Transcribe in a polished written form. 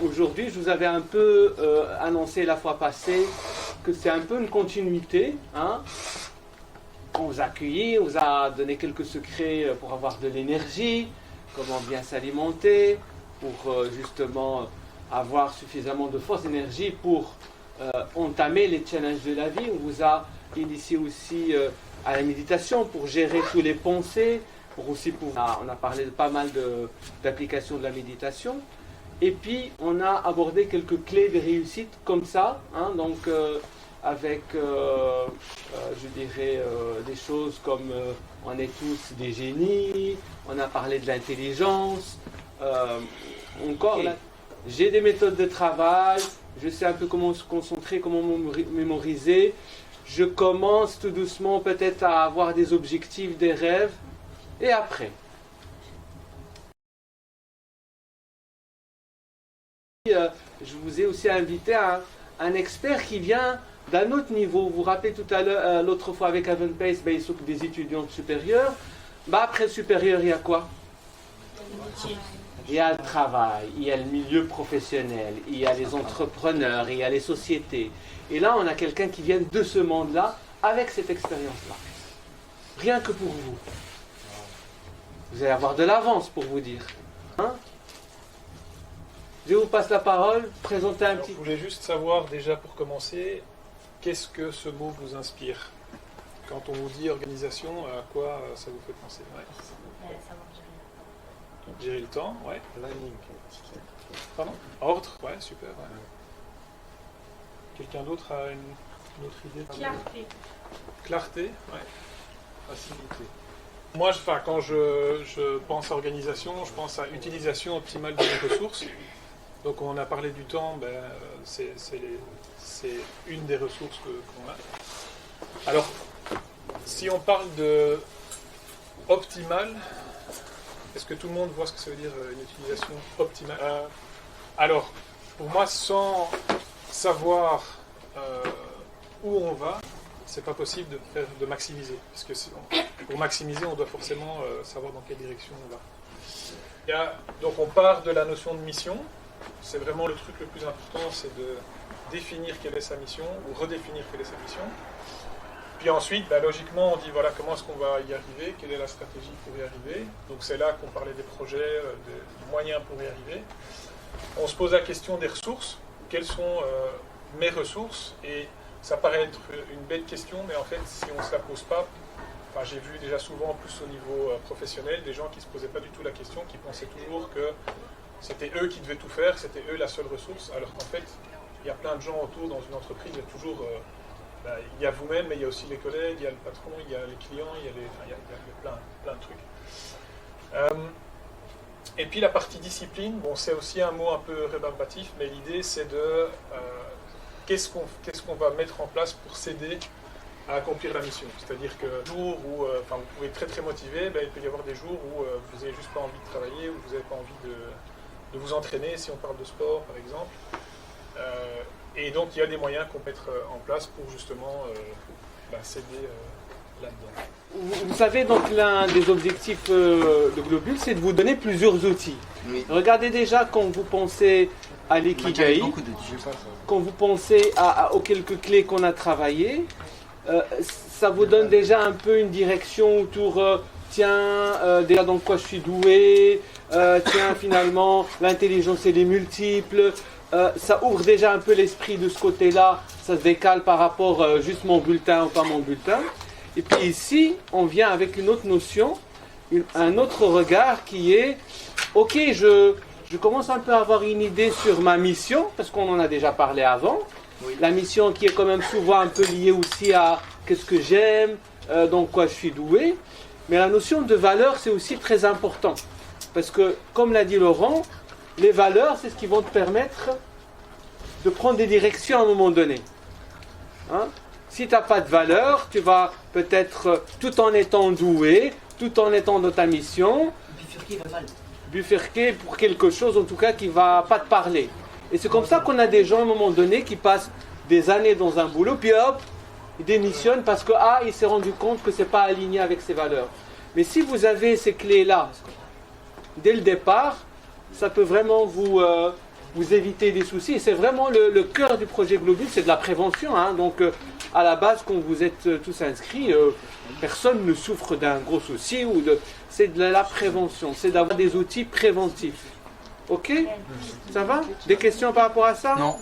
aujourd'hui, je vous avais un peu annoncé la fois passée que c'est un peu une continuité. Hein. On vous a accueillis, on vous a donné quelques secrets pour avoir de l'énergie, comment bien s'alimenter, pour justement avoir suffisamment de force d'énergie pour entamer les challenges de la vie. On vous a initié aussi à la méditation pour gérer toutes les pensées, pour aussi on a parlé de pas mal d'applications de la méditation. Et puis, on a abordé quelques clés de réussite comme ça, hein, donc avec, je dirais, des choses comme on est tous des génies, on a parlé de l'intelligence, encore, okay. J'ai des méthodes de travail, je sais un peu comment se concentrer, comment mémoriser, je commence tout doucement peut-être à avoir des objectifs, des rêves, et après je vous ai aussi invité un expert qui vient d'un autre niveau. Vous vous rappelez tout à l'heure, l'autre fois avec Evan Pace, il s'occupe des étudiants supérieurs. Après le supérieur, il y a quoi? Il y a le travail, il y a le milieu professionnel, il y a les entrepreneurs, il y a les sociétés. Et là, on a quelqu'un qui vient de ce monde-là avec cette expérience-là. Rien que pour vous. Vous allez avoir de l'avance pour vous dire. Hein? Je vous passe la parole, présentez un petit... Je voulais juste savoir déjà pour commencer, qu'est-ce que ce mot vous inspire? Quand on vous dit organisation, à quoi ça vous fait penser? Ouais. Gérer le temps, ouais. Planning. Pardon? Ordre, ouais, super. Ouais. Quelqu'un d'autre a une autre idée? Clarté. Clarté, ouais. Facilité. Moi, quand je pense à organisation, je pense à utilisation optimale de mes ressources. Donc on a parlé du temps, c'est une des ressources qu'on a. Alors, si on parle de optimale, est-ce que tout le monde voit ce que ça veut dire une utilisation optimale? Alors, pour moi, sans savoir où on va, c'est pas possible de maximiser. Parce que pour maximiser, on doit forcément savoir dans quelle direction on va. Donc on part de la notion de mission. C'est vraiment le truc le plus important, c'est de définir quelle est sa mission, ou redéfinir quelle est sa mission. Puis ensuite, logiquement, on dit voilà comment est-ce qu'on va y arriver, quelle est la stratégie pour y arriver. Donc c'est là qu'on parlait des projets, des moyens pour y arriver. On se pose la question des ressources. Quelles sont mes ressources? Et ça paraît être une belle question, mais en fait, si on ne se la pose pas, j'ai vu déjà souvent, plus au niveau professionnel, des gens qui ne se posaient pas du tout la question, qui pensaient toujours que c'était eux qui devaient tout faire, c'était eux la seule ressource, alors qu'en fait, il y a plein de gens autour dans une entreprise, il y a toujours, il y a vous-même, mais il y a aussi les collègues, il y a le patron, il y a les clients, il y a plein de trucs. Et puis la partie discipline, bon, c'est aussi un mot un peu rébarbatif, mais l'idée c'est de qu'est-ce qu'on va mettre en place pour s'aider à accomplir la mission. C'est-à-dire que jour où vous pouvez être très très motivé, il peut y avoir des jours où vous n'avez juste pas envie de travailler, où vous n'avez pas envie de vous entraîner, si on parle de sport par exemple. Et donc il y a des moyens qu'on peut mettre en place pour justement s'aider là-dedans. Vous savez, donc l'un des objectifs de Globule, c'est de vous donner plusieurs outils. Oui. Regardez déjà quand vous pensez à l'ikigai, quand vous pensez aux quelques clés qu'on a travaillées, ça vous donne déjà un peu une direction autour, déjà dans quoi je suis doué, finalement, l'intelligence elle est multiple, ça ouvre déjà un peu l'esprit de ce côté-là, ça se décale par rapport juste mon bulletin ou pas mon bulletin. Et puis ici, on vient avec une autre notion, un autre regard qui est, ok, je commence un peu à avoir une idée sur ma mission, parce qu'on en a déjà parlé avant. Oui. La mission qui est quand même souvent un peu liée aussi à qu'est-ce que j'aime, dans quoi je suis doué. Mais la notion de valeur, c'est aussi très important. Parce que, comme l'a dit Laurent, les valeurs, c'est ce qui vont te permettre de prendre des directions à un moment donné. Hein? Si tu n'as pas de valeur, tu vas peut-être, tout en étant doué, tout en étant dans ta mission, bifurquer pour quelque chose, en tout cas, qui ne va pas te parler. Et c'est comme ça qu'on a des gens, à un moment donné, qui passent des années dans un boulot, puis hop, ils démissionnent parce que, il s'est rendu compte que ce n'est pas aligné avec ses valeurs. Mais si vous avez ces clés-là, dès le départ, ça peut vraiment vous vous évitez des soucis. Et c'est vraiment le cœur du projet Globule, c'est de la prévention. Hein. Donc, à la base, quand vous êtes tous inscrits, personne ne souffre d'un gros souci. C'est de la prévention, c'est d'avoir des outils préventifs. Ok? Ça va? Des questions par rapport à ça? Non.